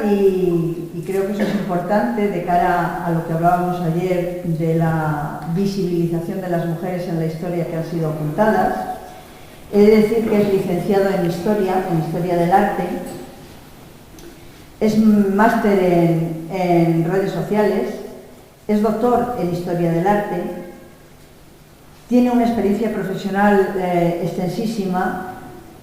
y creo que eso es importante de cara a lo que hablábamos ayer de la visibilización de las mujeres en la historia que han sido ocultadas. He de decir que es licenciado en Historia del Arte, es máster en redes sociales, es doctor en Historia del Arte, tiene una experiencia profesional extensísima,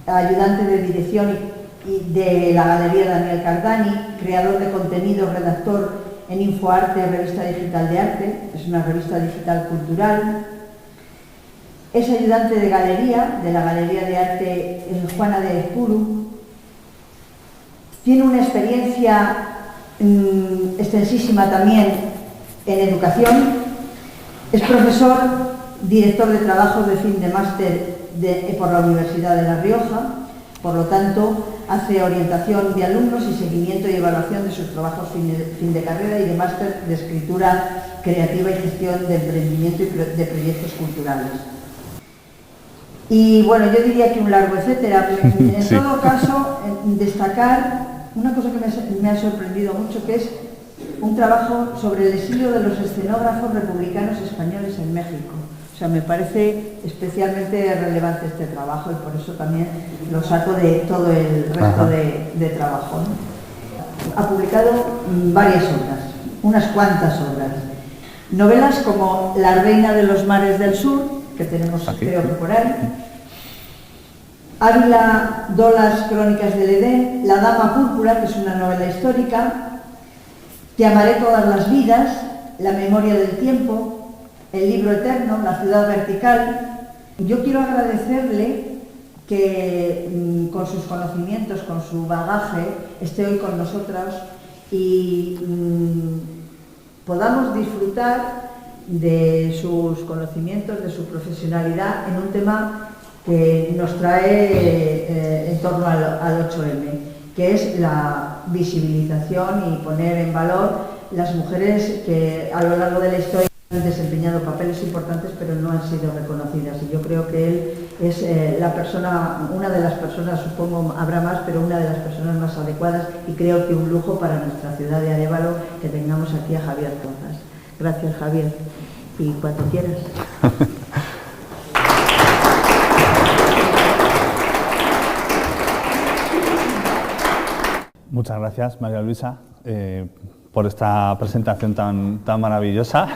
ayudante de dirección de la Galería Daniel Cardani, creador de contenido, redactor en InfoArte, revista digital de arte, es una revista digital cultural. Es ayudante de galería de la Galería de Arte Juana de Ezpuru. Tiene una experiencia extensísima también en educación. Es profesor, director de trabajos de fin de máster por la Universidad de La Rioja. Por lo tanto, hace orientación de alumnos y seguimiento y evaluación de sus trabajos fin de carrera y de máster de escritura creativa y gestión de emprendimiento y de proyectos culturales. Y bueno, yo diría que un largo etcétera. En sí. Todo caso, destacar una cosa que me ha sorprendido mucho, que es un trabajo sobre el exilio de los escenógrafos republicanos españoles en México. O sea, me parece especialmente relevante este trabajo y por eso también lo saco de todo el resto de trabajo, ¿no? Ha publicado varias obras, unas cuantas obras. Novelas como La Reina de los Mares del Sur, que tenemos creo que por ahí, Ávila Dolas, Crónicas del Edén, La Dama Púrpura, que es una novela histórica, Te amaré todas las vidas, La memoria del tiempo, El libro eterno, La ciudad vertical. Yo quiero agradecerle que con sus conocimientos, con su bagaje, esté hoy con nosotros y podamos disfrutar de sus conocimientos, de su profesionalidad en un tema que nos trae en torno al 8M, que es la visibilización y poner en valor las mujeres que a lo largo de la historia han desempeñado papeles importantes pero no han sido reconocidas, y yo creo que él es la persona, una de las personas, supongo habrá más, pero una de las personas más adecuadas, y creo que un lujo para nuestra ciudad de Arévalo que tengamos aquí a Javier Pozas. Gracias, Javier, y cuando quieras. Muchas gracias, María Luisa, por esta presentación tan maravillosa.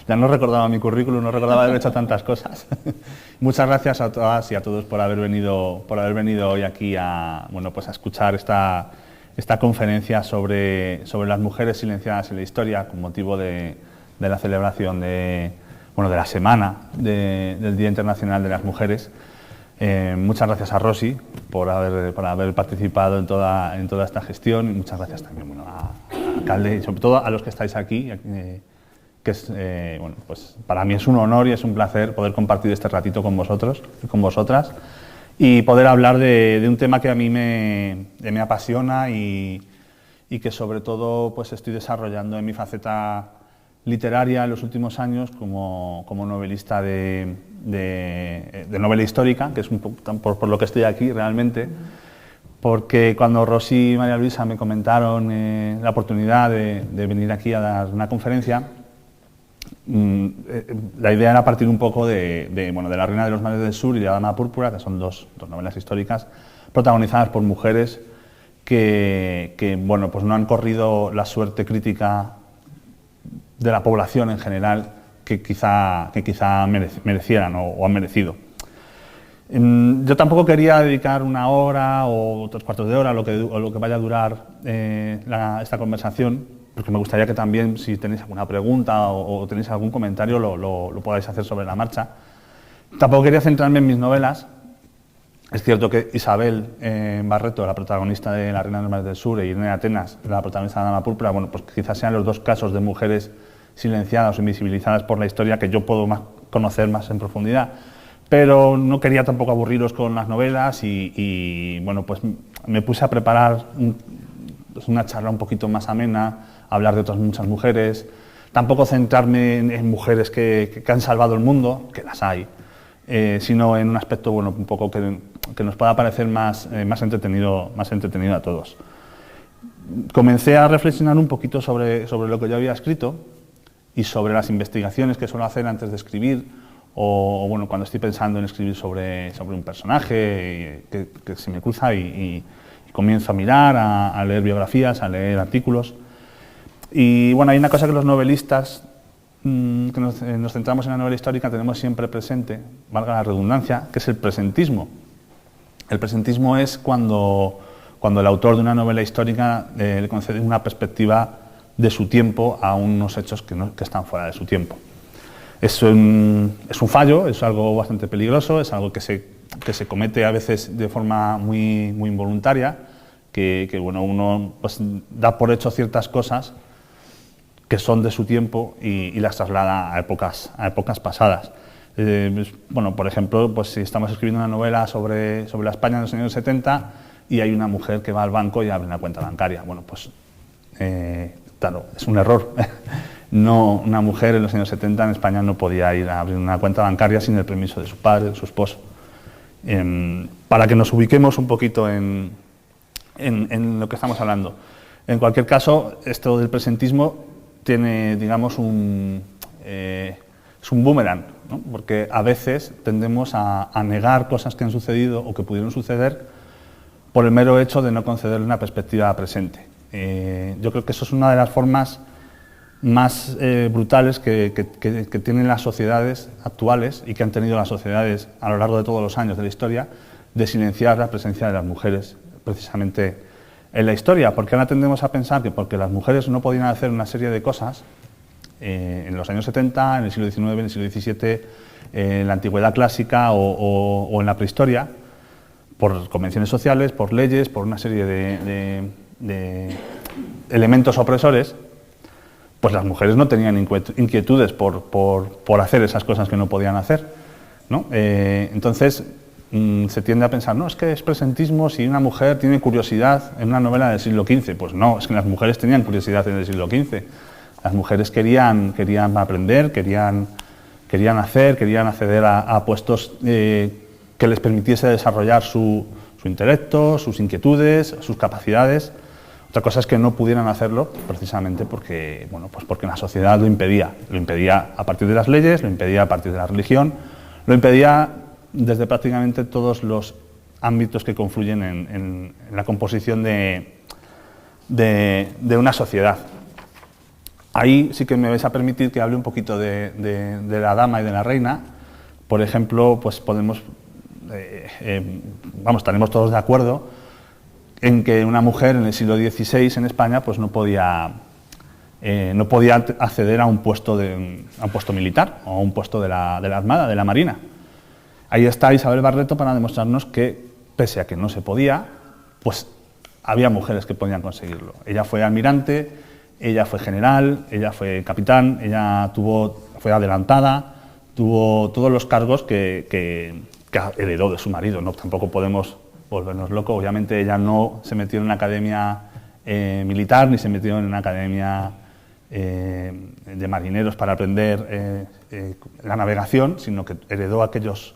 Ya no recordaba mi currículum, no recordaba haber hecho tantas cosas. Muchas gracias a todas y a todos por haber venido hoy aquí a escuchar esta conferencia sobre las mujeres silenciadas en la historia, con motivo de la celebración de la semana del Día Internacional de las Mujeres. Muchas gracias a Rosy por haber participado en toda esta gestión, y muchas gracias también al alcalde y sobre todo a los que estáis aquí, que es, para mí es un honor y es un placer poder compartir este ratito con vosotros y con vosotras, y poder hablar de un tema que a mí me apasiona y que sobre todo pues estoy desarrollando en mi faceta literaria en los últimos años como novelista de novela histórica, que es un poco por lo que estoy aquí realmente, porque cuando Rosy y María Luisa me comentaron la oportunidad de venir aquí a dar una conferencia, la idea era partir un poco de La Reina de los Mares del Sur y La Dama Púrpura, que son dos novelas históricas protagonizadas por mujeres que pues no han corrido la suerte crítica de la población en general que quizá merecieran o han merecido. Yo tampoco quería dedicar una hora o 3/4 de hora o lo que vaya a durar esta conversación, porque me gustaría que también, si tenéis alguna pregunta o tenéis algún comentario, lo podáis hacer sobre la marcha. Tampoco quería centrarme en mis novelas. Es cierto que Isabel Barreto, la protagonista de La Reina de los Mares del Sur, e Irene Atenas, la protagonista de La Dama Púrpura, pues quizás sean los dos casos de mujeres silenciadas o invisibilizadas por la historia que yo puedo conocer más en profundidad. Pero no quería tampoco aburriros con las novelas y pues me puse a preparar una charla un poquito más amena, hablar de otras muchas mujeres, tampoco centrarme en mujeres que han salvado el mundo, que las hay, sino en un aspecto un poco que nos pueda parecer más entretenido a todos. comencé a reflexionar un poquito sobre lo que yo había escrito y sobre las investigaciones que suelo hacer antes de escribir, o bueno, cuando estoy pensando en escribir sobre un personaje que se me cruza y comienzo a mirar, a leer biografías, a leer artículos. Y bueno, hay una cosa que los novelistas que nos centramos en la novela histórica tenemos siempre presente, valga la redundancia, que es el presentismo. El presentismo es cuando el autor de una novela histórica le concede una perspectiva de su tiempo a unos hechos que están fuera de su tiempo. Es un fallo, es algo bastante peligroso, es algo que se comete a veces de forma muy involuntaria, que bueno, uno pues, da por hecho ciertas cosas que son de su tiempo y las traslada a épocas pasadas. Bueno, por ejemplo, pues, si estamos escribiendo una novela sobre la España de los años 70 y hay una mujer que va al banco y abre una cuenta bancaria. Bueno, pues claro, es un error. No, una mujer en los años 70 en España no podía ir a abrir una cuenta bancaria sin el permiso de su padre, de su esposo. Para que nos ubiquemos un poquito en lo que estamos hablando. En cualquier caso, esto del presentismo tiene, digamos, es un boomerang, ¿no? Porque a veces tendemos a negar cosas que han sucedido o que pudieron suceder por el mero hecho de no concederle una perspectiva presente. Yo creo que eso es una de las formas más brutales que tienen las sociedades actuales y que han tenido las sociedades a lo largo de todos los años de la historia, de silenciar la presencia de las mujeres precisamente en la historia, porque ahora tendemos a pensar que porque las mujeres no podían hacer una serie de cosas en los años 70, en el siglo XIX, en el siglo XVII, en la antigüedad clásica o en la prehistoria, por convenciones sociales, por leyes, por una serie de elementos opresores, pues las mujeres no tenían inquietudes por hacer esas cosas que no podían hacer, ¿no? Entonces se tiende a pensar, no, es que es presentismo si una mujer tiene curiosidad en una novela del siglo XV. Pues no, es que las mujeres tenían curiosidad en el siglo XV. Las mujeres querían aprender, querían acceder a puestos que les permitiese desarrollar su intelecto, sus inquietudes, sus capacidades. Otra cosa es que no pudieran hacerlo precisamente porque, bueno, pues porque la sociedad lo impedía. Lo impedía a partir de las leyes, lo impedía a partir de la religión, lo impedía desde prácticamente todos los ámbitos que confluyen en la composición de una sociedad. Ahí sí que me vais a permitir que hable un poquito de la dama y de la reina. Por ejemplo, pues podemos, estaremos todos de acuerdo en que una mujer en el siglo XVI en España pues no podía acceder a un puesto militar o a un puesto de la Armada, de la Marina. Ahí está Isabel Barreto para demostrarnos que, pese a que no se podía, pues había mujeres que podían conseguirlo. Ella fue almirante, ella fue general, ella fue capitán, ella fue adelantada, tuvo todos los cargos que heredó de su marido, ¿no? Tampoco podemos volvernos locos. Obviamente ella no se metió en una academia militar, ni se metió en una academia de marineros para aprender la navegación, sino que heredó aquellos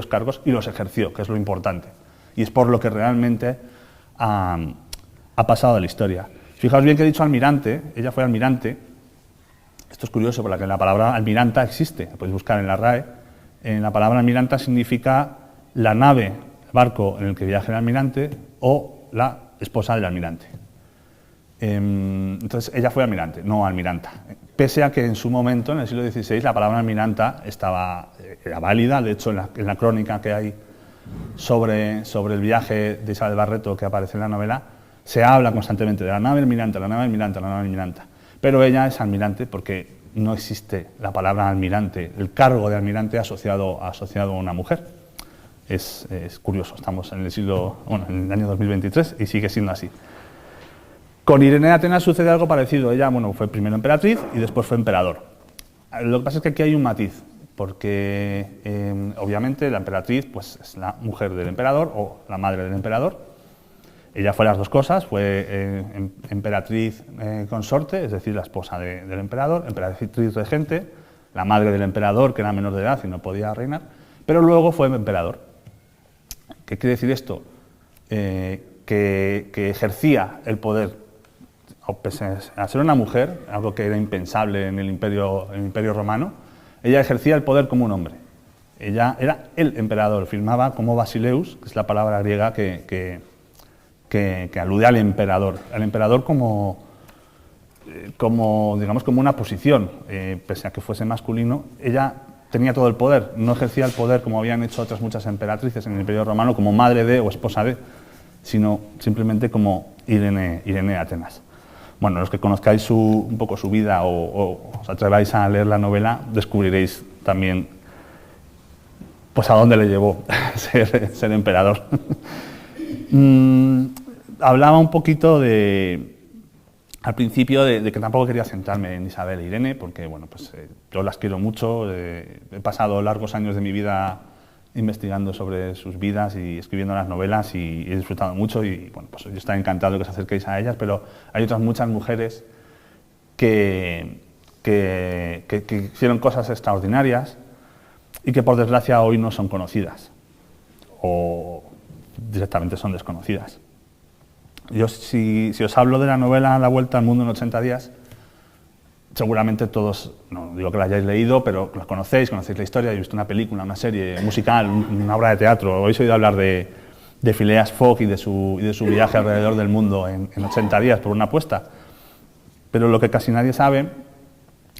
cargos y los ejerció, que es lo importante. Y es por lo que realmente ha pasado a la historia. Fijaos bien que he dicho almirante, ella fue almirante. Esto es curioso, porque la palabra almiranta existe, la podéis buscar en la RAE. La palabra almiranta significa la nave, el barco en el que viaja el almirante o la esposa del almirante. Entonces ella fue almirante, no almiranta. Pese a que en su momento, en el siglo XVI, la palabra almiranta era válida. De hecho, en la crónica que hay sobre el viaje de Isabel Barreto que aparece en la novela, se habla constantemente de la nave almiranta, la nave almiranta, la nave almiranta. Pero ella es almirante porque no existe la palabra almirante, el cargo de almirante asociado a una mujer. Es curioso, estamos en en el año 2023 y sigue siendo así. Con Irene de Atenas sucede algo parecido. Ella, fue primero emperatriz y después fue emperador. Lo que pasa es que aquí hay un matiz, porque obviamente la emperatriz pues, es la mujer del emperador o la madre del emperador. Ella fue las dos cosas, fue emperatriz consorte, es decir, la esposa del emperador, emperatriz regente, la madre del emperador, que era menor de edad y no podía reinar, pero luego fue emperador. ¿Qué quiere decir esto? Que ejercía el poder pese a ser una mujer, algo que era impensable en el Imperio Romano, ella ejercía el poder como un hombre. Ella era el emperador, firmaba como Basileus, que es la palabra griega que alude al emperador como una posición, pese a que fuese masculino. Ella tenía todo el poder, no ejercía el poder como habían hecho otras muchas emperatrices en el Imperio Romano, como madre de o esposa de, sino simplemente como Irene de Atenas. Bueno, los que conozcáis un poco su vida o os atreváis a leer la novela, descubriréis también pues a dónde le llevó ser emperador. Hablaba un poquito al principio de que tampoco quería centrarme en Isabel e Irene, porque bueno, pues, yo las quiero mucho, he pasado largos años de mi vida investigando sobre sus vidas y escribiendo las novelas y he disfrutado mucho y bueno, pues yo estoy encantado de que os acerquéis a ellas, pero hay otras muchas mujeres que hicieron cosas extraordinarias y que por desgracia hoy no son conocidas o directamente son desconocidas. Yo si os hablo de la novela La Vuelta al Mundo en 80 días, seguramente todos, no digo que la hayáis leído, pero la conocéis la historia, habéis visto una película, una serie musical, una obra de teatro, habéis oído hablar de Phileas Fogg y de su viaje alrededor del mundo en 80 días por una apuesta. Pero lo que casi nadie sabe,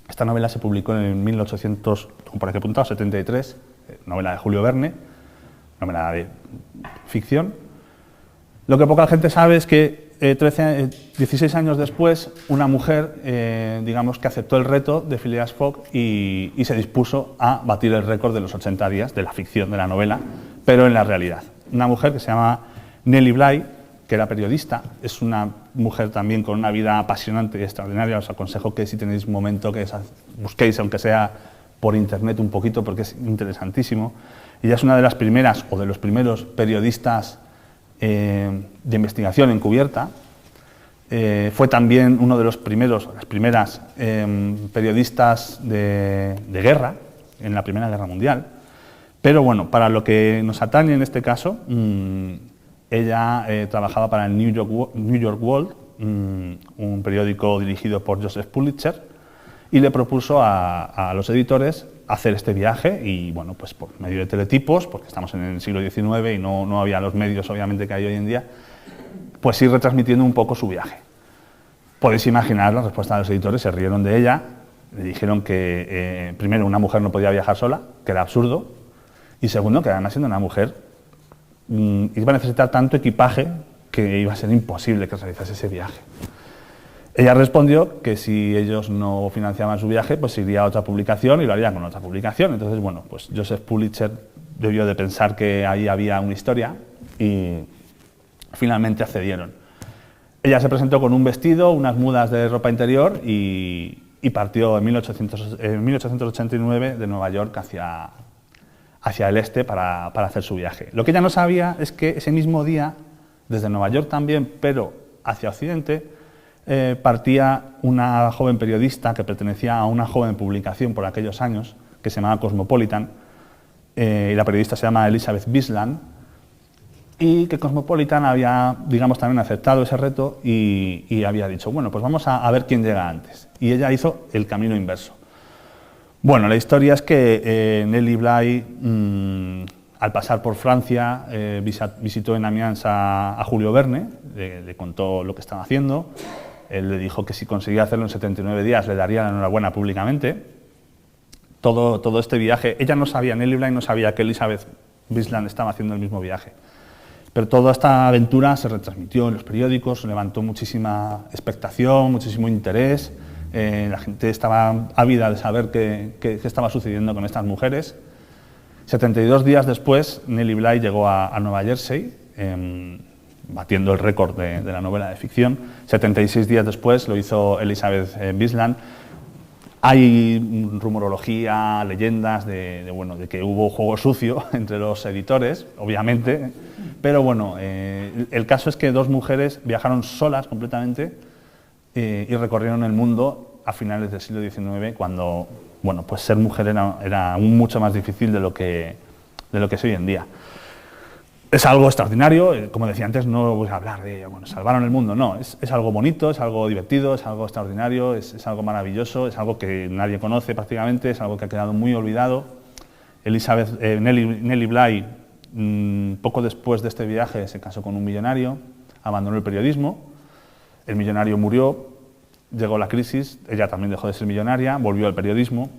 esta novela se publicó en 1800, por aquí apuntado, 73, novela de Julio Verne, novela de ficción. Lo que poca gente sabe es que 16 años después, una mujer, digamos que aceptó el reto de Phileas Fogg y se dispuso a batir el récord de los 80 días de la ficción, de la novela, pero en la realidad. Una mujer que se llama Nellie Bly, que era periodista, es una mujer también con una vida apasionante y extraordinaria. Os aconsejo que si tenéis un momento que busquéis, aunque sea por internet un poquito, porque es interesantísimo. Ella es una de las primeras o de los primeros periodistas de investigación encubierta. Fue también uno de las primeras periodistas de guerra en la Primera Guerra Mundial. Pero bueno, para lo que nos atañe en este caso, ella trabajaba para el New York World, un periódico dirigido por Joseph Pulitzer, y le propuso a los editores hacer este viaje y, bueno, pues por medio de teletipos, porque estamos en el siglo XIX y no había los medios, obviamente, que hay hoy en día, pues ir retransmitiendo un poco su viaje. Podéis imaginar la respuesta de los editores, se rieron de ella, le dijeron que, primero, una mujer no podía viajar sola, que era absurdo, y segundo, que además siendo una mujer, iba a necesitar tanto equipaje que iba a ser imposible que realizase ese viaje. Ella respondió que si ellos no financiaban su viaje, pues iría a otra publicación y lo haría con otra publicación. Entonces, bueno, pues Joseph Pulitzer debió de pensar que ahí había una historia y finalmente accedieron. Ella se presentó con un vestido, unas mudas de ropa interior y partió en 1889 de Nueva York hacia el este para hacer su viaje. Lo que ella no sabía es que ese mismo día, desde Nueva York también, pero hacia Occidente, partía una joven periodista que pertenecía a una joven publicación por aquellos años, que se llamaba Cosmopolitan, y la periodista se llama Elizabeth Bisland, y que Cosmopolitan había, digamos, también aceptado ese reto y había dicho, bueno, pues vamos a ver quién llega antes. Y ella hizo el camino inverso. Bueno, la historia es que Nellie Bly, al pasar por Francia, visitó en Amiens a Julio Verne, le contó lo que estaba haciendo. Él le dijo que si conseguía hacerlo en 79 días le daría la enhorabuena públicamente. Todo este viaje, ella no sabía, Nellie Bly no sabía que Elizabeth Bisland estaba haciendo el mismo viaje. Pero toda esta aventura se retransmitió en los periódicos, levantó muchísima expectación, muchísimo interés. La gente estaba ávida de saber qué estaba sucediendo con estas mujeres. 72 días después, Nellie Bly llegó a Nueva Jersey, batiendo el récord de la novela de ficción. 76 días después lo hizo Elizabeth Bisland. Hay rumorología, leyendas de que hubo juego sucio entre los editores, obviamente, pero bueno, el caso es que dos mujeres viajaron solas completamente y recorrieron el mundo a finales del siglo XIX, cuando bueno, pues ser mujer era aún mucho más difícil de lo que es hoy en día. Es algo extraordinario, como decía antes, no voy a hablar de, bueno, salvaron el mundo, no, es algo bonito, es algo divertido, es algo extraordinario, es algo maravilloso, es algo que nadie conoce prácticamente, es algo que ha quedado muy olvidado. Nellie Bly, poco después de este viaje, se casó con un millonario, abandonó el periodismo, el millonario murió, llegó la crisis, ella también dejó de ser millonaria, volvió al periodismo,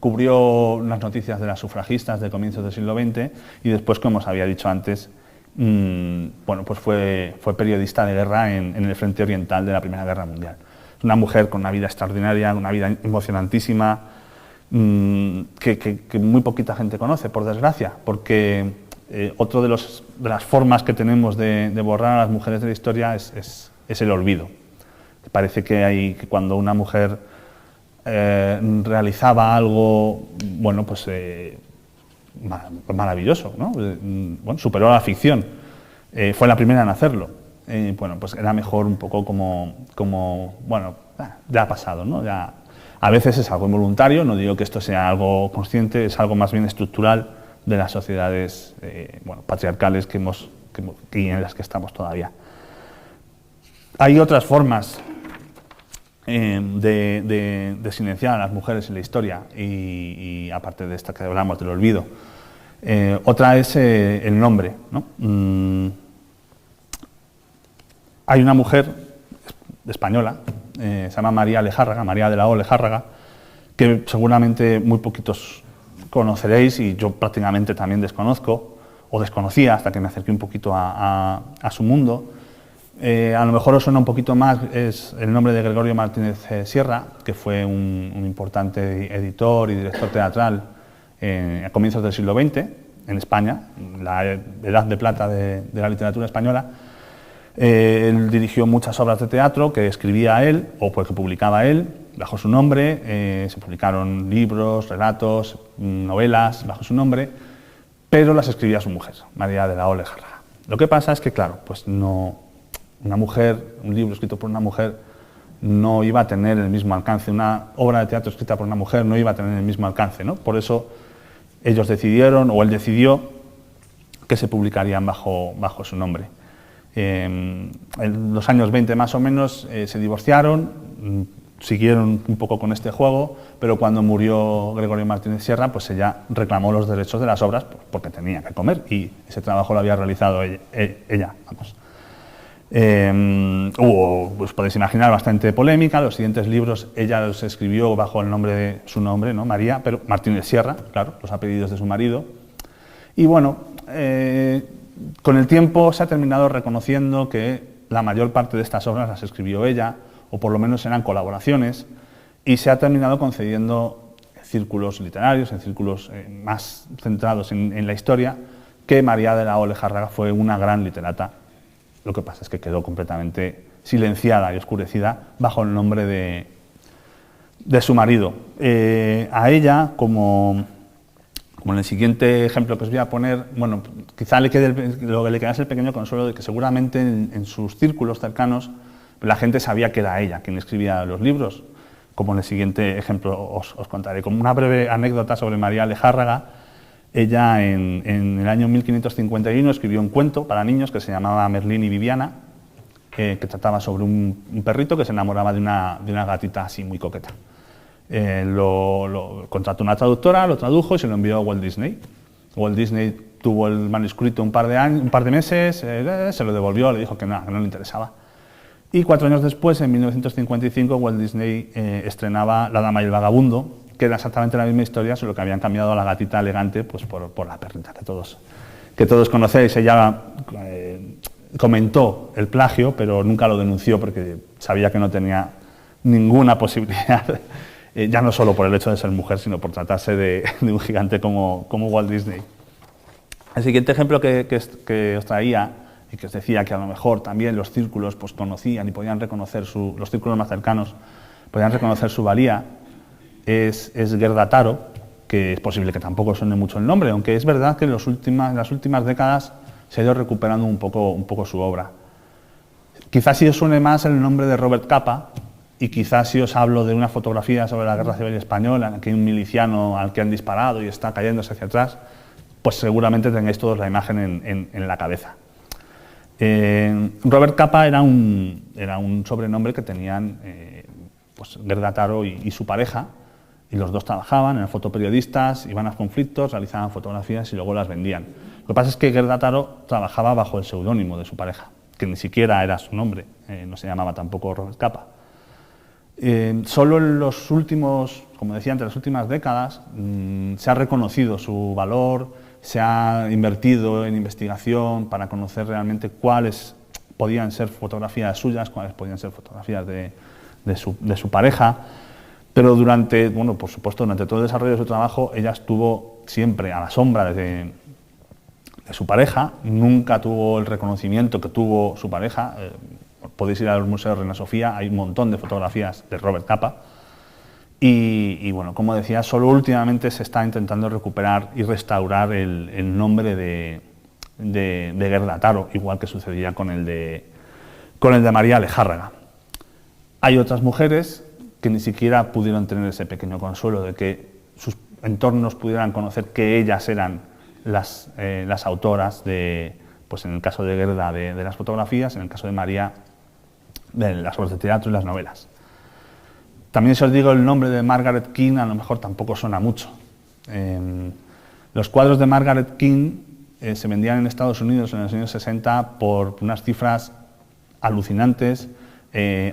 cubrió las noticias de las sufragistas de comienzos del siglo XX y después, como os había dicho antes, bueno, pues fue periodista de guerra en el frente oriental de la Primera Guerra Mundial. Una mujer con una vida extraordinaria, una vida emocionantísima, que muy poquita gente conoce, por desgracia, porque otra de las formas que tenemos de borrar a las mujeres de la historia es el olvido. Parece que cuando una mujer realizaba algo, bueno, pues maravilloso, ¿no? Bueno, superó a la ficción, fue la primera en hacerlo. Bueno, pues era mejor un poco como bueno, ya ha pasado, ¿no? Ya, a veces es algo involuntario, no digo que esto sea algo consciente, es algo más bien estructural de las sociedades bueno, patriarcales y en las que estamos todavía. Hay otras formas de silenciar a las mujeres en la historia y aparte de esta que hablamos del olvido. Otra es el nombre, ¿no? Hay una mujer española, se llama María Lejárraga, María de la O Lejárraga, que seguramente muy poquitos conoceréis y yo prácticamente también desconozco o desconocía hasta que me acerqué un poquito a su mundo. A lo mejor os suena un poquito más es el nombre de Gregorio Martínez Sierra, que fue un importante editor y director teatral a comienzos del siglo XX en España, la edad de plata de la literatura española. Él dirigió muchas obras de teatro que escribía él o que publicaba él bajo su nombre. Se publicaron libros, relatos, novelas bajo su nombre, pero las escribía su mujer, María de la O Lejárraga. Lo que pasa es que, claro, pues no... Una mujer, un libro escrito por una mujer no iba a tener el mismo alcance, una obra de teatro escrita por una mujer no iba a tener el mismo alcance, ¿no? Por eso ellos decidieron, o él decidió, que se publicarían bajo su nombre. En los años 20 más o menos se divorciaron, siguieron un poco con este juego, pero cuando murió Gregorio Martínez Sierra, pues ella reclamó los derechos de las obras porque tenía que comer y ese trabajo lo había realizado ella, vamos. Hubo, pues podéis imaginar, bastante polémica. Los siguientes libros ella los escribió bajo el nombre de su nombre, ¿no? María, pero Martínez Sierra, claro, los apellidos de su marido. Y bueno, con el tiempo se ha terminado reconociendo que la mayor parte de estas obras las escribió ella, o por lo menos eran colaboraciones, y se ha terminado concediendo en círculos literarios, en círculos más centrados en la historia, que María de la O Lejárraga fue una gran literata. Lo que pasa es que quedó completamente silenciada y oscurecida bajo el nombre de su marido. A ella, como en el siguiente ejemplo que os voy a poner, bueno, quizá lo que le queda es el pequeño consuelo de que seguramente en sus círculos cercanos la gente sabía que era ella quien escribía los libros, como en el siguiente ejemplo os contaré. Como una breve anécdota sobre María Lejárraga, ella en el año 1551 escribió un cuento para niños que se llamaba Merlín y Viviana, que trataba sobre un perrito que se enamoraba de una gatita así muy coqueta. Lo contrató una traductora, lo tradujo y se lo envió a Walt Disney. Walt Disney tuvo el manuscrito un par de meses, se lo devolvió, le dijo que no le interesaba. Y 4 años después, en 1955, Walt Disney estrenaba La Dama y el Vagabundo, que era exactamente la misma historia, solo que habían cambiado a la gatita elegante pues por la perrita que todos conocéis. Ella comentó el plagio, pero nunca lo denunció porque sabía que no tenía ninguna posibilidad, ya no solo por el hecho de ser mujer, sino por tratarse de un gigante como Walt Disney. El siguiente ejemplo que os traía y que os decía que a lo mejor también los círculos pues, conocían y podían reconocer los círculos más cercanos podían reconocer su valía, es Gerda Taro, que es posible que tampoco suene mucho el nombre, aunque es verdad que en las últimas décadas se ha ido recuperando un poco su obra. Quizás si os suene más el nombre de Robert Capa, y quizás si os hablo de una fotografía sobre la Guerra Civil Española, en la que hay un miliciano al que han disparado y está cayéndose hacia atrás, pues seguramente tengáis todos la imagen en la cabeza. Robert Capa era un sobrenombre que tenían pues Gerda Taro y su pareja, y los dos trabajaban, eran fotoperiodistas, iban a conflictos, realizaban fotografías y luego las vendían. Lo que pasa es que Gerda Taro trabajaba bajo el seudónimo de su pareja, que ni siquiera era su nombre, no se llamaba tampoco Robert Capa. Solo en los últimos, como decía, entre las últimas décadas se ha reconocido su valor, se ha invertido en investigación para conocer realmente cuáles podían ser fotografías suyas, cuáles podían ser fotografías de su pareja. Pero por supuesto, durante todo el desarrollo de su trabajo, ella estuvo siempre a la sombra de su pareja, nunca tuvo el reconocimiento que tuvo su pareja. Podéis ir al Museo Reina Sofía, hay un montón de fotografías de Robert Capa. Y bueno, como decía, solo últimamente se está intentando recuperar y restaurar el nombre de Gerda Taro, igual que sucedía con el de María Lejárraga. Hay otras mujeres que ni siquiera pudieron tener ese pequeño consuelo de que sus entornos pudieran conocer que ellas eran las autoras pues en el caso de Gerda de las fotografías, en el caso de María de las obras de teatro y las novelas. También, si os digo el nombre de Margaret King, a lo mejor tampoco suena mucho. Los cuadros de Margaret King se vendían en Estados Unidos en los años 60 por unas cifras alucinantes,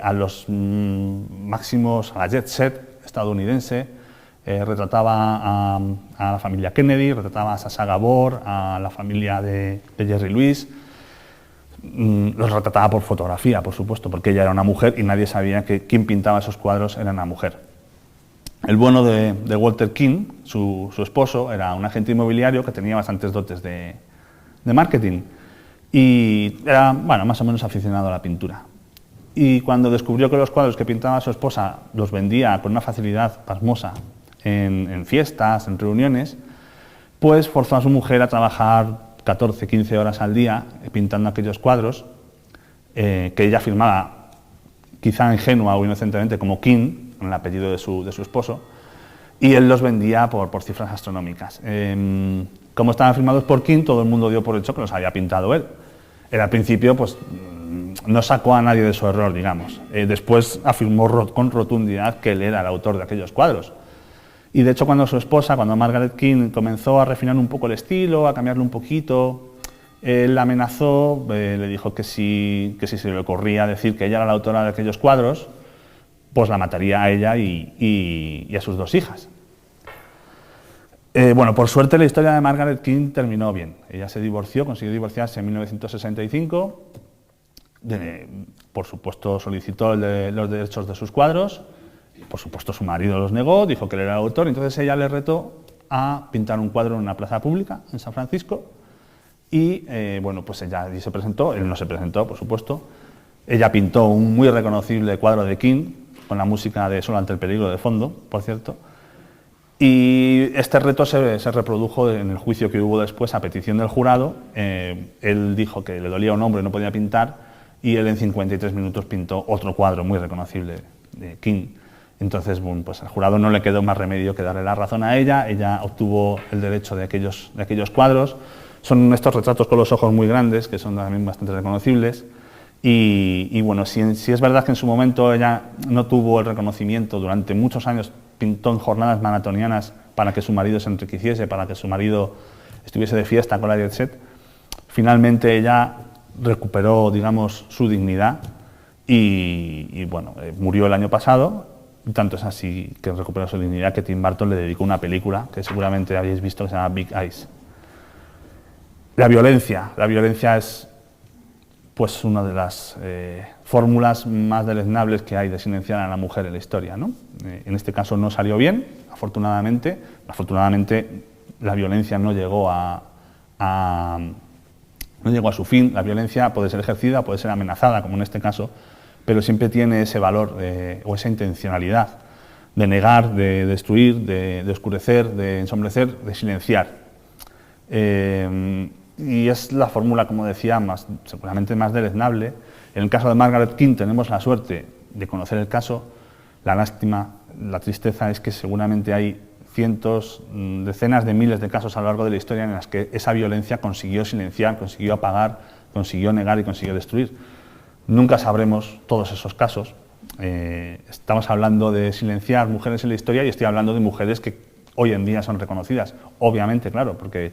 a los máximos, a la jet set estadounidense. Retrataba a la familia Kennedy, retrataba a Sasha Gabor, a la familia de Jerry Lewis. Los retrataba por fotografía, por supuesto, porque ella era una mujer y nadie sabía que quien pintaba esos cuadros era una mujer. El bueno de Walter King, su esposo, era un agente inmobiliario que tenía bastantes dotes de marketing y era, bueno, más o menos aficionado a la pintura. Y cuando descubrió que los cuadros que pintaba su esposa los vendía con una facilidad pasmosa en fiestas, en reuniones, pues forzó a su mujer a trabajar 14, 15 horas al día pintando aquellos cuadros que ella firmaba, quizá ingenua o inocentemente, como King, con el apellido de su esposo, y él los vendía por cifras astronómicas. Como estaban firmados por King, todo el mundo dio por hecho que los había pintado él. Él al principio pues, no sacó a nadie de su error, digamos. Después afirmó con rotundidad que él era el autor de aquellos cuadros. Y de hecho, cuando su esposa, cuando Margaret King comenzó a refinar un poco el estilo, a cambiarlo un poquito, él la amenazó, le dijo que si se le ocurría decir que ella era la autora de aquellos cuadros, pues la mataría a ella y a sus dos hijas. Bueno, por suerte la historia de Margaret King terminó bien. Ella se divorció, consiguió divorciarse en 1965. Por supuesto, solicitó los derechos de sus cuadros. Por supuesto, su marido los negó, dijo que él era el autor, entonces ella le retó a pintar un cuadro en una plaza pública en San Francisco y, bueno, pues ella allí se presentó, él no se presentó, por supuesto. Ella pintó un muy reconocible cuadro de King, con la música de Solo ante el peligro de fondo, por cierto, y este reto se reprodujo en el juicio que hubo después a petición del jurado. Él dijo que le dolía un hombro y no podía pintar, y él en 53 minutos pintó otro cuadro muy reconocible de King. Entonces, bueno, pues al jurado no le quedó más remedio que darle la razón a ella. Ella obtuvo el derecho de aquellos cuadros. Son estos retratos con los ojos muy grandes, que son también bastante reconocibles. Y bueno, si es verdad que en su momento ella no tuvo el reconocimiento, durante muchos años pintó en jornadas maratonianas para que su marido se enriqueciese, para que su marido estuviese de fiesta con la jet set, finalmente ella recuperó, digamos, su dignidad y bueno, murió el año pasado. Tanto es así que recuperó su dignidad que Tim Burton le dedicó una película que seguramente habéis visto, que se llama Big Eyes. La violencia es pues una de las fórmulas más deleznables que hay de silenciar a la mujer en la historia, ¿no? En este caso no salió bien, afortunadamente. Afortunadamente la violencia no llegó a su fin. La violencia puede ser ejercida, puede ser amenazada, como en este caso, pero siempre tiene ese valor o esa intencionalidad de negar, de destruir, de oscurecer, de ensombrecer, de silenciar. Y es la fórmula, como decía, seguramente más deleznable. En el caso de Margaret King tenemos la suerte de conocer el caso. La lástima, la tristeza es que seguramente hay cientos, decenas de miles de casos a lo largo de la historia en las que esa violencia consiguió silenciar, consiguió apagar, consiguió negar y consiguió destruir. Nunca sabremos todos esos casos. Estamos hablando de silenciar mujeres en la historia y estoy hablando de mujeres que hoy en día son reconocidas. Obviamente, claro, porque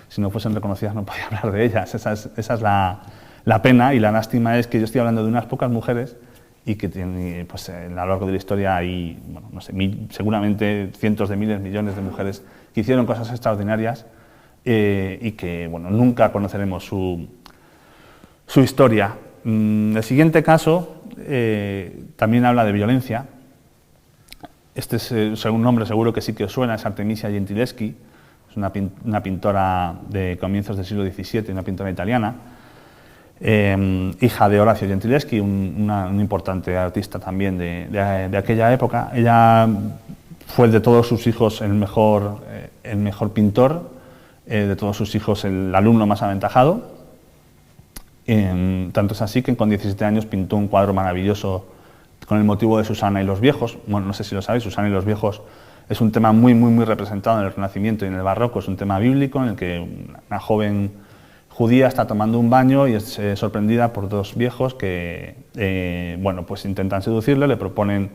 si no fuesen reconocidas no podía hablar de ellas. Esa es la pena, y la lástima es que yo estoy hablando de unas pocas mujeres y que pues, a lo largo de la historia hay, bueno, no sé, seguramente cientos de miles, millones de mujeres que hicieron cosas extraordinarias y que, bueno, nunca conoceremos su historia. El siguiente caso también habla de violencia. Este es un nombre seguro que sí que os suena, es Artemisia Gentileschi, es una pintora de comienzos del siglo XVII, una pintora italiana, hija de Horacio Gentileschi, un importante artista también de aquella época. Ella fue de todos sus hijos el mejor pintor, de todos sus hijos el alumno más aventajado. Tanto es así que con 17 años pintó un cuadro maravilloso con el motivo de Susana y los viejos. Bueno, no sé si lo sabéis, Susana y los viejos es un tema muy representado en el Renacimiento y en el Barroco. Es un tema bíblico en el que una joven judía está tomando un baño y es sorprendida por dos viejos que bueno, pues intentan seducirle, le proponen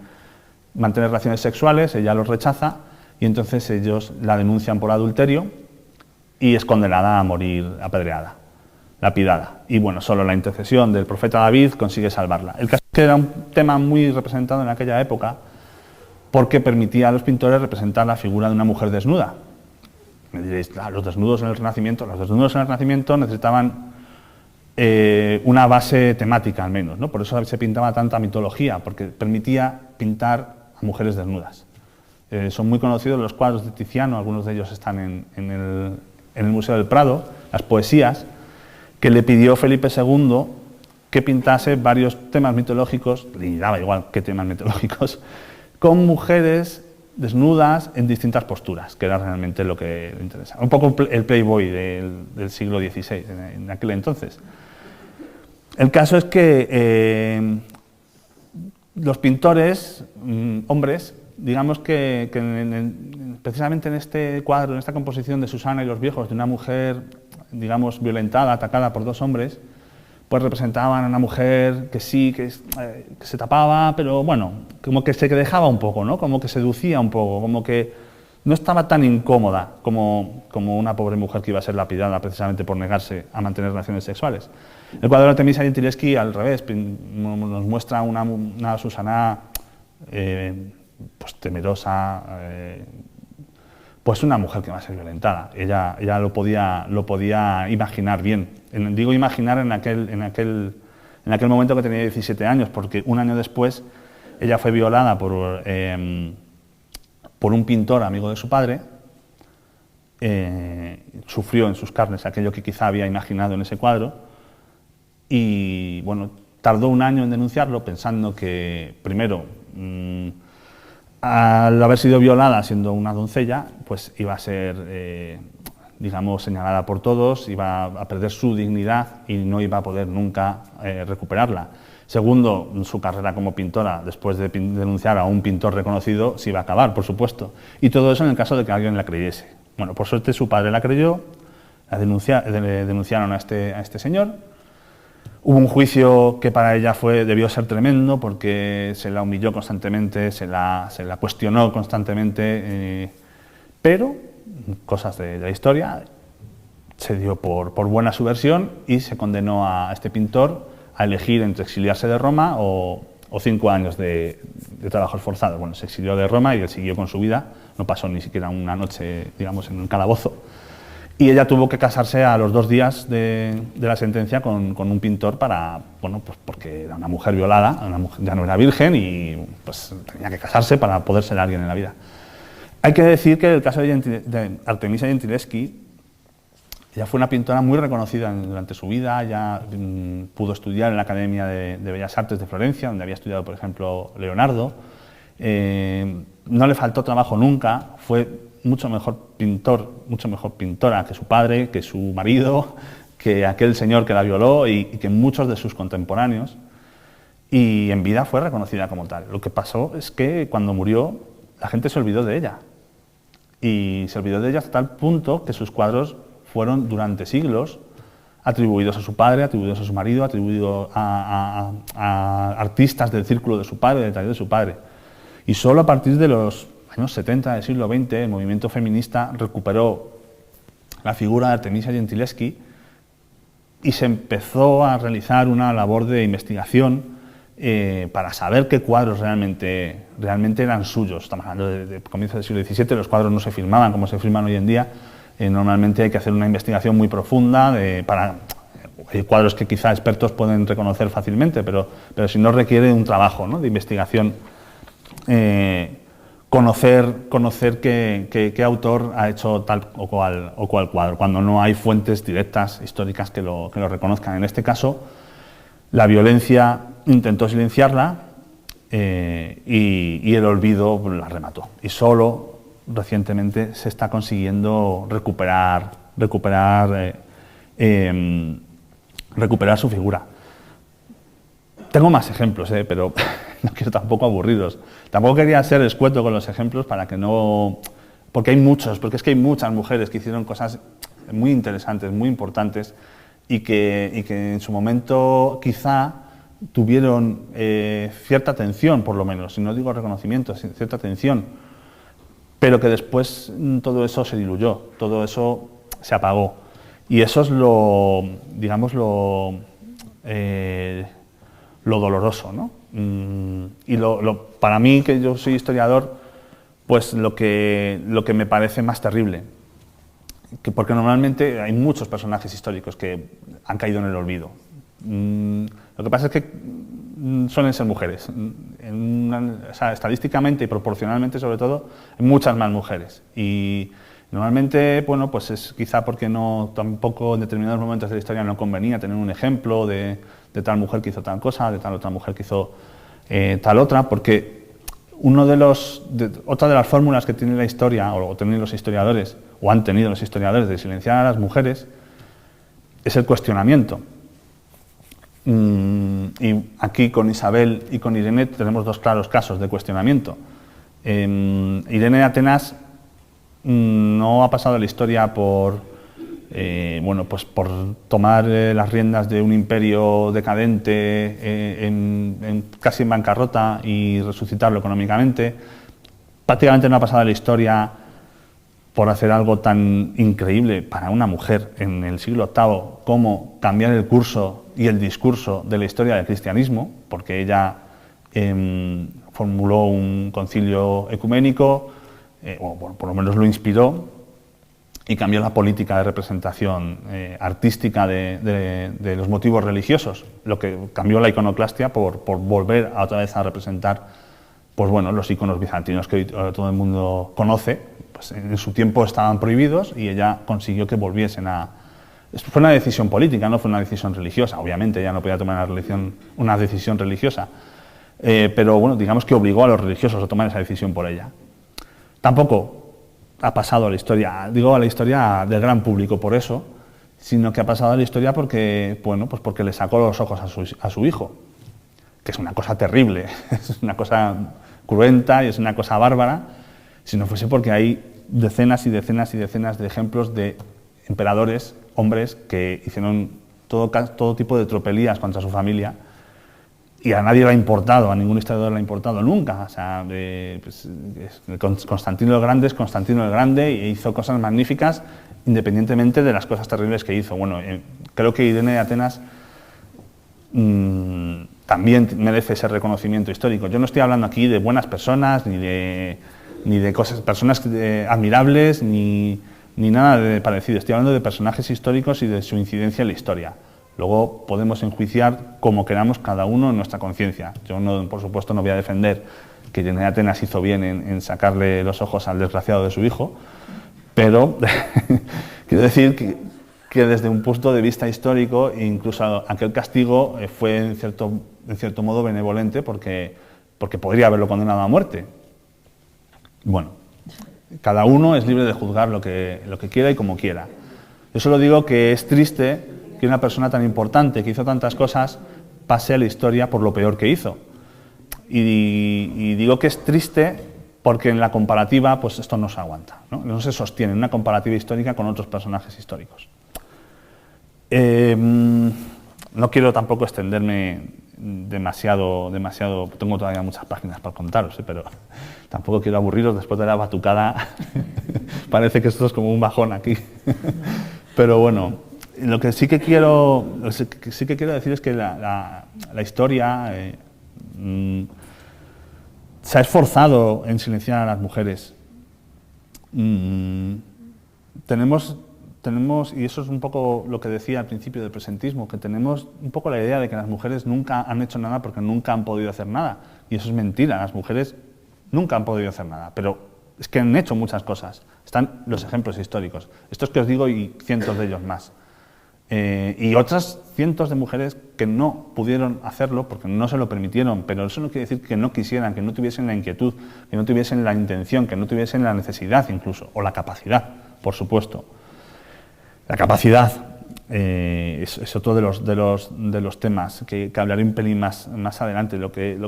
mantener relaciones sexuales, ella los rechaza y entonces ellos la denuncian por adulterio y es condenada a morir apedreada, lapidada. Y bueno, solo la intercesión del profeta David consigue salvarla. El caso es que era un tema muy representado en aquella época porque permitía a los pintores representar la figura de una mujer desnuda. Me diréis, claro, los desnudos en el Renacimiento necesitaban una base temática al menos, ¿no? Por eso se pintaba tanta mitología, porque permitía pintar a mujeres desnudas. Son muy conocidos los cuadros de Tiziano, algunos de ellos están en el Museo del Prado, las poesías, que le pidió Felipe II que pintase varios temas mitológicos, y daba igual qué temas mitológicos, con mujeres desnudas en distintas posturas, que era realmente lo que le interesaba. Un poco el Playboy del siglo XVI, en aquel entonces. El caso es que los pintores, hombres, digamos que precisamente en este cuadro, en esta composición de Susana y los viejos, de una mujer, digamos, violentada, atacada por dos hombres, pues representaban a una mujer que sí, que se tapaba, pero bueno, como que se dejaba un poco, ¿no? Como que seducía un poco, como que no estaba tan incómoda como una pobre mujer que iba a ser lapidada precisamente por negarse a mantener relaciones sexuales. El cuadro de Artemisia Gentileschi, al revés, nos muestra una Susana pues temerosa, pues una mujer que va a ser violentada. Ella lo podía imaginar bien. Digo imaginar en aquel momento que tenía 17 años, porque un año después ella fue violada por un pintor amigo de su padre, sufrió en sus carnes aquello que quizá había imaginado en ese cuadro y bueno, tardó un año en denunciarlo pensando que, primero, al haber sido violada siendo una doncella, pues iba a ser, digamos, señalada por todos, iba a perder su dignidad y no iba a poder nunca recuperarla. Segundo, su carrera como pintora, después de denunciar a un pintor reconocido, se iba a acabar, por supuesto. Y todo eso en el caso de que alguien la creyese. Bueno, por suerte su padre la creyó, le denunciaron a este señor. Hubo un juicio que para ella debió ser tremendo porque se la humilló constantemente, se la cuestionó constantemente, pero, cosas de la historia, se dio por buena su versión y se condenó a este pintor a elegir entre exiliarse de Roma o 5 años de trabajos forzados. Bueno, se exilió de Roma y él siguió con su vida, no pasó ni siquiera una noche, digamos, en un calabozo. Y ella tuvo que casarse a los 2 días de la sentencia con un pintor bueno, pues porque era una mujer violada, ya no era virgen y pues tenía que casarse para poder ser alguien en la vida. Hay que decir que el caso de Artemisia Gentileschi, ella fue una pintora muy reconocida durante su vida, ya pudo estudiar en la Academia de Bellas Artes de Florencia, donde había estudiado, por ejemplo, Leonardo. No le faltó trabajo nunca, fue mucho mejor pintora que su padre, que su marido, que aquel señor que la violó y que muchos de sus contemporáneos. Y en vida fue reconocida como tal. Lo que pasó es que cuando murió, la gente se olvidó de ella. y se olvidó de ella hasta tal punto que sus cuadros fueron durante siglos atribuidos a su padre, atribuidos a su marido, atribuidos a artistas del círculo de su padre, del taller de su padre. Y solo a partir de los años 70 del siglo XX el movimiento feminista recuperó la figura de Artemisia Gentileschi y se empezó a realizar una labor de investigación para saber qué cuadros realmente eran suyos. Estamos hablando de comienzos del siglo XVII, los cuadros no se firmaban como se firman hoy en día. Normalmente hay que hacer una investigación muy profunda hay cuadros que quizá expertos pueden reconocer fácilmente, pero si no requiere un trabajo, ¿no?, de investigación, conocer qué autor ha hecho tal o cual cuadro, cuando no hay fuentes directas históricas que lo reconozcan. En este caso, la violencia intentó silenciarla y el olvido la remató. Y solo recientemente se está consiguiendo recuperar su figura. Tengo más ejemplos, pero no quiero tampoco aburriros. Tampoco quería ser escueto con los ejemplos para que no... porque es que hay muchas mujeres que hicieron cosas muy interesantes, muy importantes y que en su momento quizá tuvieron cierta atención, por lo menos, si no digo reconocimiento, cierta atención, pero que después todo eso se diluyó, todo eso se apagó. Y eso es lo doloroso, ¿no? Y para mí, que yo soy historiador, pues lo que me parece más terrible, porque normalmente hay muchos personajes históricos que han caído en el olvido. Lo que pasa es que suelen ser mujeres. Estadísticamente y proporcionalmente, sobre todo, hay muchas más mujeres. Y normalmente, bueno, pues es quizá porque tampoco en determinados momentos de la historia no convenía tener un ejemplo de tal mujer que hizo tal cosa, de tal otra mujer que hizo tal otra, porque otra de las fórmulas que tiene la historia, o tienen los historiadores, o han tenido los historiadores, de silenciar a las mujeres, es el cuestionamiento. Y aquí con Isabel y con Irene tenemos dos claros casos de cuestionamiento. Irene de Atenas no ha pasado la historia por tomar las riendas de un imperio decadente, casi en bancarrota, y resucitarlo económicamente. Prácticamente no ha pasado la historia por hacer algo tan increíble para una mujer en el siglo VIII como cambiar el curso y el discurso de la historia del cristianismo, porque ella formuló un concilio ecuménico, o por lo menos lo inspiró, y cambió la política de representación artística de los motivos religiosos, lo que cambió la iconoclastia por volver otra vez a representar los iconos bizantinos que hoy todo el mundo conoce. Pues en su tiempo estaban prohibidos y ella consiguió que volviesen a... Fue una decisión política, no fue una decisión religiosa. Obviamente ella no podía tomar una decisión religiosa, pero bueno, digamos que obligó a los religiosos a tomar esa decisión por ella. Tampoco ha pasado a la historia, digo a la historia del gran público por eso, sino que ha pasado a la historia porque le sacó los ojos a su hijo, que es una cosa terrible, es una cosa cruenta y es una cosa bárbara, si no fuese porque hay decenas y decenas y decenas de ejemplos de emperadores, hombres, que hicieron todo tipo de tropelías contra su familia, y a nadie le ha importado, a ningún historiador le ha importado nunca. O sea, Constantino el Grande es Constantino el Grande y hizo cosas magníficas independientemente de las cosas terribles que hizo. Bueno, creo que Irene de Atenas también merece ese reconocimiento histórico. Yo no estoy hablando aquí de buenas personas, ni de personas admirables, ni nada de parecido. Estoy hablando de personajes históricos y de su incidencia en la historia. Luego podemos enjuiciar como queramos cada uno en nuestra conciencia. Yo, por supuesto, no voy a defender que Irene de Atenas hizo bien en sacarle los ojos al desgraciado de su hijo, pero quiero decir que desde un punto de vista histórico, incluso aquel castigo fue en cierto modo benevolente porque podría haberlo condenado a muerte. Bueno, cada uno es libre de juzgar lo que quiera y como quiera. Yo solo digo que es triste que una persona tan importante, que hizo tantas cosas, pase a la historia por lo peor que hizo. Y digo que es triste porque en la comparativa pues esto no se aguanta, no se sostiene en una comparativa histórica con otros personajes históricos. No quiero tampoco extenderme demasiado, tengo todavía muchas páginas para contaros, pero tampoco quiero aburriros después de la batucada. Parece que esto es como un bajón aquí. Pero bueno, lo que sí que quiero decir es que la historia se ha esforzado en silenciar a las mujeres. Tenemos, y eso es un poco lo que decía al principio del presentismo, que tenemos un poco la idea de que las mujeres nunca han hecho nada porque nunca han podido hacer nada. Y eso es mentira, las mujeres nunca han podido hacer nada, pero es que han hecho muchas cosas. Están los ejemplos históricos, estos que os digo y cientos de ellos más. Y otras cientos de mujeres que no pudieron hacerlo porque no se lo permitieron, pero eso no quiere decir que no quisieran, que no tuviesen la inquietud, que no tuviesen la intención, que no tuviesen la necesidad incluso, o la capacidad, por supuesto. La capacidad es otro de los temas que hablaré un pelín más adelante. Lo que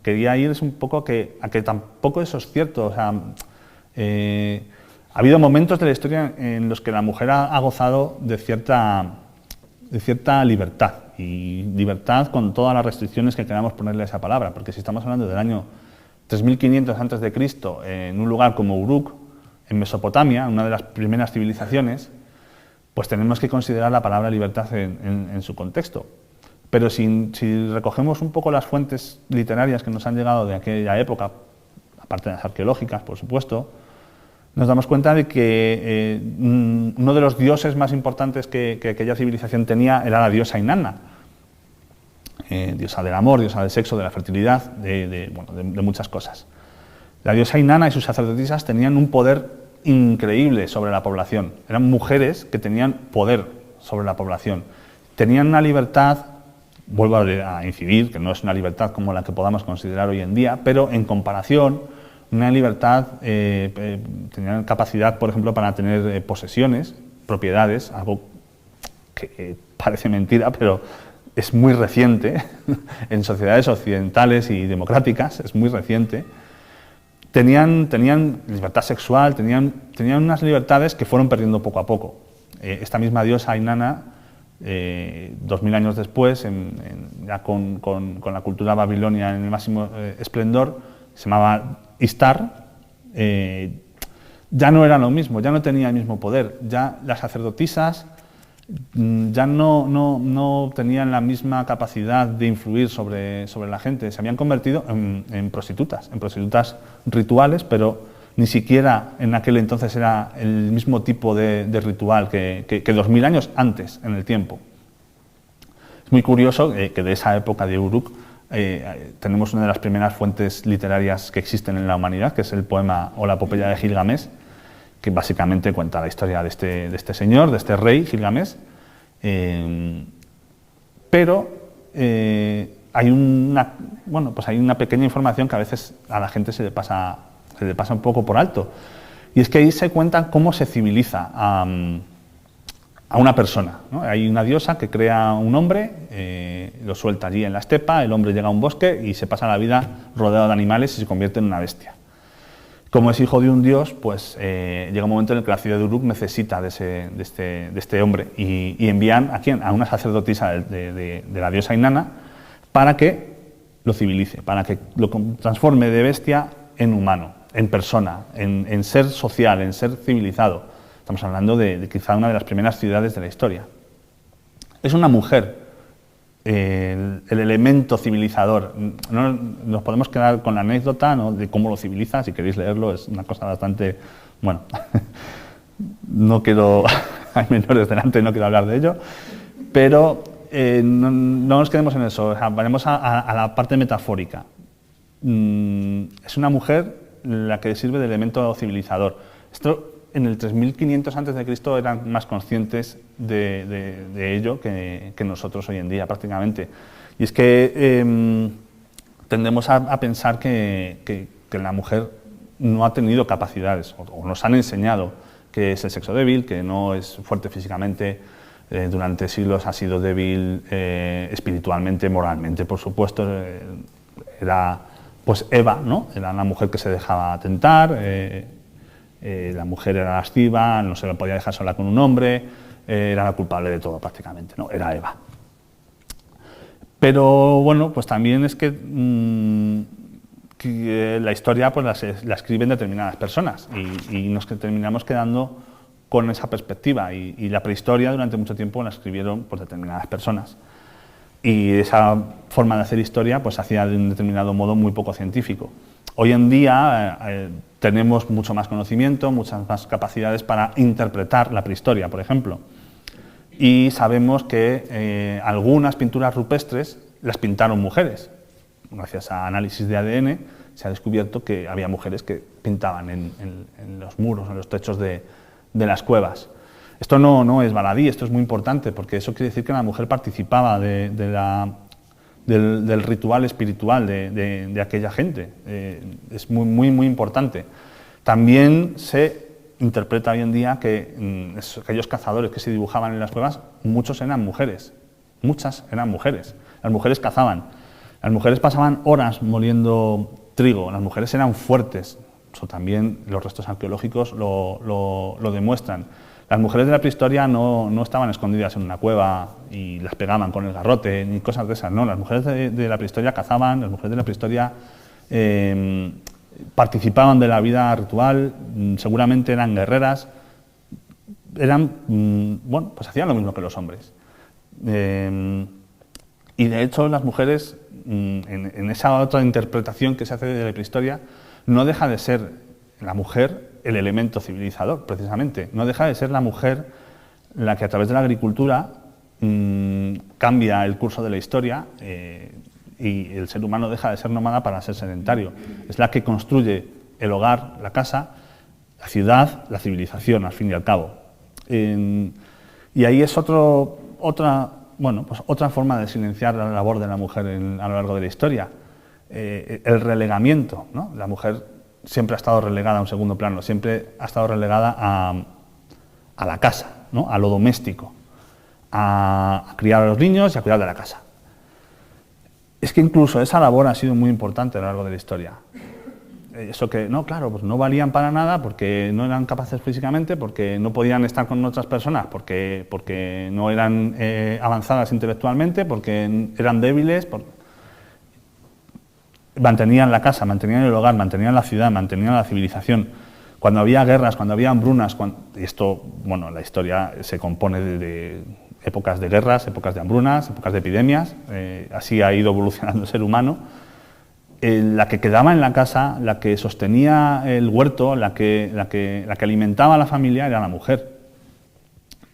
quería ir es un poco a que tampoco eso es cierto. O sea, ha habido momentos de la historia en los que la mujer ha gozado de cierta libertad, y libertad con todas las restricciones que queramos ponerle a esa palabra, porque si estamos hablando del año 3500 a.C., en un lugar como Uruk, en Mesopotamia, una de las primeras civilizaciones, pues tenemos que considerar la palabra libertad en su contexto. Pero si recogemos un poco las fuentes literarias que nos han llegado de aquella época, aparte de las arqueológicas, por supuesto, nos damos cuenta de que uno de los dioses más importantes que aquella civilización tenía era la diosa Inanna, diosa del amor, diosa del sexo, de la fertilidad, de muchas cosas. La diosa Inanna y sus sacerdotisas tenían un poder increíble sobre la población. Eran mujeres que tenían poder sobre la población. Tenían una libertad, vuelvo a incidir, que no es una libertad como la que podamos considerar hoy en día, pero en comparación, una libertad, tenían capacidad, por ejemplo, para tener posesiones, propiedades, algo que parece mentira, pero es muy reciente, en sociedades occidentales y democráticas, es muy reciente. Tenían libertad sexual, tenían unas libertades que fueron perdiendo poco a poco. Esta misma diosa Inanna, 2000 años después, ya con la cultura babilonia en el máximo esplendor, se llamaba Istar, ya no era lo mismo, ya no tenía el mismo poder, ya las sacerdotisas ya no tenían la misma capacidad de influir sobre la gente, se habían convertido en prostitutas rituales, pero ni siquiera en aquel entonces era el mismo tipo de ritual que 2000 años antes en el tiempo. Es muy curioso que de esa época de Uruk tenemos una de las primeras fuentes literarias que existen en la humanidad, que es el poema o la epopeya de Gilgamesh, que básicamente cuenta la historia de este señor, de este rey Gilgamesh, pero hay una pequeña información que a veces a la gente se le pasa un poco por alto, y es que ahí se cuenta cómo se civiliza a una persona, ¿no? Hay una diosa que crea un hombre, lo suelta allí en la estepa, el hombre llega a un bosque y se pasa la vida rodeado de animales y se convierte en una bestia. Como es hijo de un dios, pues llega un momento en el que la ciudad de Uruk necesita de este hombre y envían ¿a quién? A una sacerdotisa de la diosa Inanna para que lo civilice, para que lo transforme de bestia en humano, en persona, en ser social, en ser civilizado. Estamos hablando de quizá una de las primeras ciudades de la historia. Es una mujer el elemento civilizador. No nos podemos quedar con la anécdota, ¿no?, de cómo lo civiliza. Si queréis leerlo, es una cosa bastante... Bueno, no quiero... hay menores delante, no quiero hablar de ello, pero no nos quedemos en eso. O sea, vayamos a la parte metafórica. Es una mujer la que sirve de elemento civilizador. Esto, en el 3500 a.C. eran más conscientes de ello que nosotros hoy en día, prácticamente. Y es que tendemos a pensar que la mujer no ha tenido capacidades, o nos han enseñado que es el sexo débil, que no es fuerte físicamente, durante siglos ha sido débil espiritualmente, moralmente, por supuesto. Era pues Eva, ¿no? Era la mujer que se dejaba tentar, la mujer era lasciva, no se la podía dejar sola con un hombre, era la culpable de todo prácticamente, ¿no? Era Eva. Pero bueno, pues también es que la historia pues la escriben determinadas personas y nos terminamos quedando con esa perspectiva y la prehistoria durante mucho tiempo la escribieron pues determinadas personas y esa forma de hacer historia pues se hacía de un determinado modo muy poco científico. Hoy en día tenemos mucho más conocimiento, muchas más capacidades para interpretar la prehistoria, por ejemplo, y sabemos que algunas pinturas rupestres las pintaron mujeres. Gracias a análisis de ADN se ha descubierto que había mujeres que pintaban en los muros, en los techos de las cuevas. Esto no es baladí, esto es muy importante, porque eso quiere decir que la mujer participaba del ritual espiritual de aquella gente. Es muy importante. También se interpreta hoy en día que aquellos cazadores que se dibujaban en las cuevas, muchos eran mujeres, muchas eran mujeres. Las mujeres cazaban, las mujeres pasaban horas moliendo trigo, las mujeres eran fuertes, eso también los restos arqueológicos lo demuestran. Las mujeres de la prehistoria no estaban escondidas en una cueva y las pegaban con el garrote, ni cosas de esas, no. Las mujeres de la prehistoria cazaban, las mujeres de la prehistoria participaban de la vida ritual, seguramente eran guerreras, bueno, pues hacían lo mismo que los hombres. Y de hecho las mujeres, en esa otra interpretación que se hace de la prehistoria, no deja de ser la mujer el elemento civilizador, precisamente. No deja de ser la mujer la que a través de la agricultura cambia el curso de la historia y el ser humano deja de ser nómada para ser sedentario. Es la que construye el hogar, la casa, la ciudad, la civilización, al fin y al cabo. Y ahí es otra forma de silenciar la labor de la mujer a lo largo de la historia. El relegamiento, ¿no? La mujer siempre ha estado relegada a un segundo plano, siempre ha estado relegada a la casa, ¿no? A lo doméstico, a criar a los niños y a cuidar de la casa. Es que incluso esa labor ha sido muy importante a lo largo de la historia. Eso que, no, claro, pues no valían para nada porque no eran capaces físicamente, porque no podían estar con otras personas, porque no eran avanzadas intelectualmente, porque eran débiles. Mantenían la casa, mantenían el hogar, mantenían la ciudad, mantenían la civilización. Cuando había guerras, cuando había hambrunas, y esto, bueno, la historia se compone de épocas de guerras, épocas de hambrunas, épocas de epidemias, así ha ido evolucionando el ser humano. La que quedaba en la casa, la que sostenía el huerto, la que alimentaba a la familia era la mujer.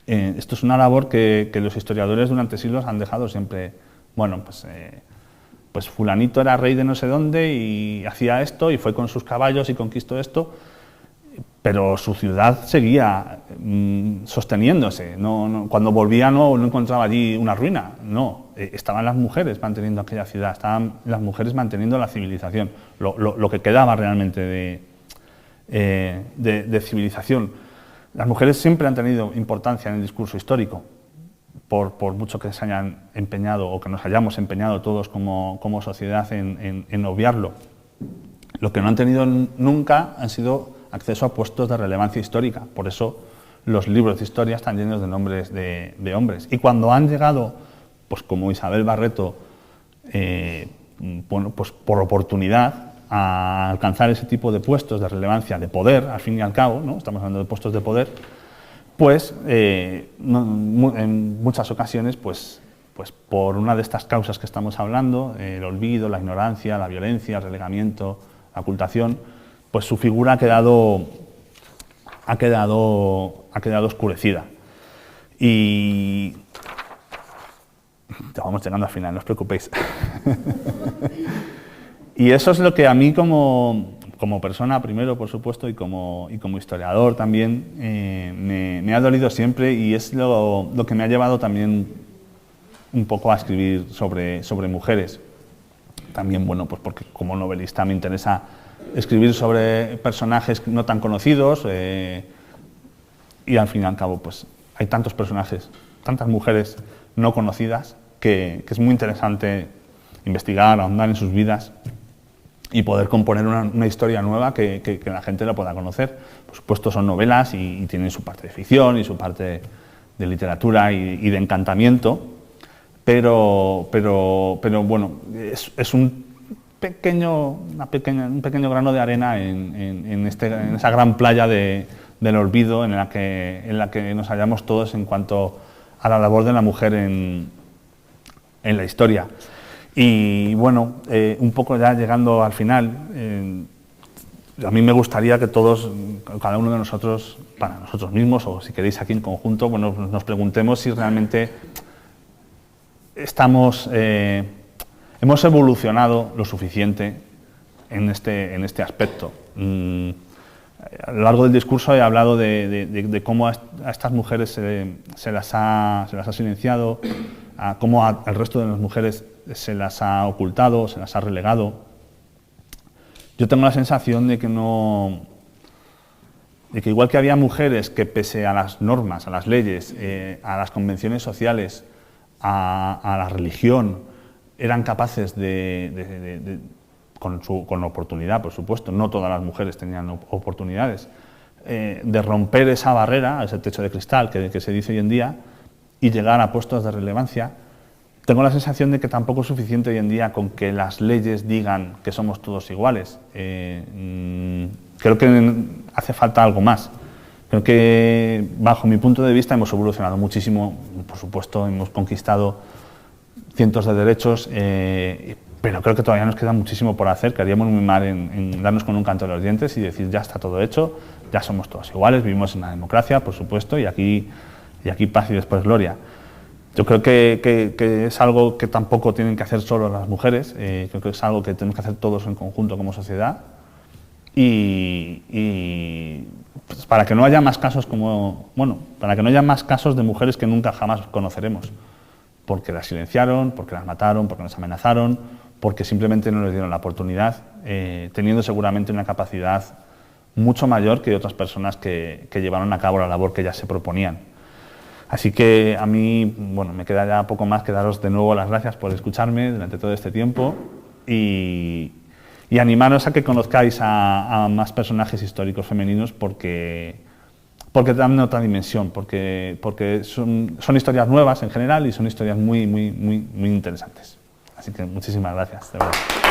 Esto es una labor que los historiadores durante siglos han dejado siempre, bueno, pues fulanito era rey de no sé dónde y hacía esto y fue con sus caballos y conquistó esto, pero su ciudad seguía sosteniéndose. Cuando volvía no encontraba allí una ruina, no. Estaban las mujeres manteniendo aquella ciudad, estaban las mujeres manteniendo la civilización, lo que quedaba realmente de civilización. Las mujeres siempre han tenido importancia en el discurso histórico, por mucho que se hayan empeñado o que nos hayamos empeñado todos como sociedad en obviarlo. Lo que no han tenido nunca han sido acceso a puestos de relevancia histórica, por eso los libros de historia están llenos de nombres de hombres. Y cuando han llegado, pues como Isabel Barreto, pues por oportunidad, a alcanzar ese tipo de puestos de relevancia, de poder, al fin y al cabo, ¿no? Estamos hablando de puestos de poder, pues en muchas ocasiones, pues por una de estas causas que estamos hablando, el olvido, la ignorancia, la violencia, el relegamiento, la ocultación, pues su figura ha quedado oscurecida. Y ya vamos llegando al final, no os preocupéis. Y eso es lo que a mí como persona primero, por supuesto, y como historiador también, me ha dolido siempre y es lo que me ha llevado también un poco a escribir sobre mujeres. También, bueno, pues porque como novelista me interesa escribir sobre personajes no tan conocidos y al fin y al cabo pues hay tantos personajes, tantas mujeres no conocidas que es muy interesante investigar, ahondar en sus vidas y poder componer una historia nueva que la gente la pueda conocer. Por supuesto son novelas y tienen su parte de ficción y su parte de literatura y de encantamiento, pero bueno, es un pequeño grano de arena en esa gran playa del olvido en la que nos hallamos todos en cuanto a la labor de la mujer en la historia. Y bueno, un poco ya llegando al final, a mí me gustaría que todos, cada uno de nosotros, para nosotros mismos, o si queréis aquí en conjunto, bueno, nos preguntemos si realmente hemos evolucionado lo suficiente en este aspecto. A lo largo del discurso he hablado de cómo a estas mujeres se las ha silenciado, a cómo al resto de las mujeres se las ha ocultado, se las ha relegado. Yo tengo la sensación de que igual que había mujeres que pese a las normas, a las leyes, a las convenciones sociales, a la religión, eran capaces con oportunidad, por supuesto, no todas las mujeres tenían oportunidades, de romper esa barrera, ese techo de cristal que se dice hoy en día, y llegar a puestos de relevancia. Tengo la sensación de que tampoco es suficiente hoy en día con que las leyes digan que somos todos iguales. Creo que hace falta algo más. Creo que, bajo mi punto de vista, hemos evolucionado muchísimo. Por supuesto, hemos conquistado cientos de derechos, pero creo que todavía nos queda muchísimo por hacer, que haríamos muy mal en darnos con un canto de los dientes y decir ya está todo hecho, ya somos todos iguales, vivimos en una democracia, por supuesto, y aquí paz y después gloria. Yo creo que es algo que tampoco tienen que hacer solo las mujeres, creo que es algo que tenemos que hacer todos en conjunto como sociedad, y pues, para que no haya más casos para que no haya más casos de mujeres que nunca jamás conoceremos, porque las silenciaron, porque las mataron, porque las amenazaron, porque simplemente no les dieron la oportunidad, teniendo seguramente una capacidad mucho mayor que otras personas que llevaron a cabo la labor que ellas se proponían. Así que a mí, bueno, me queda ya poco más que daros de nuevo las gracias por escucharme durante todo este tiempo y animaros a que conozcáis a más personajes históricos femeninos porque dan otra dimensión, porque son historias nuevas en general y son historias muy interesantes. Así que muchísimas gracias, de verdad.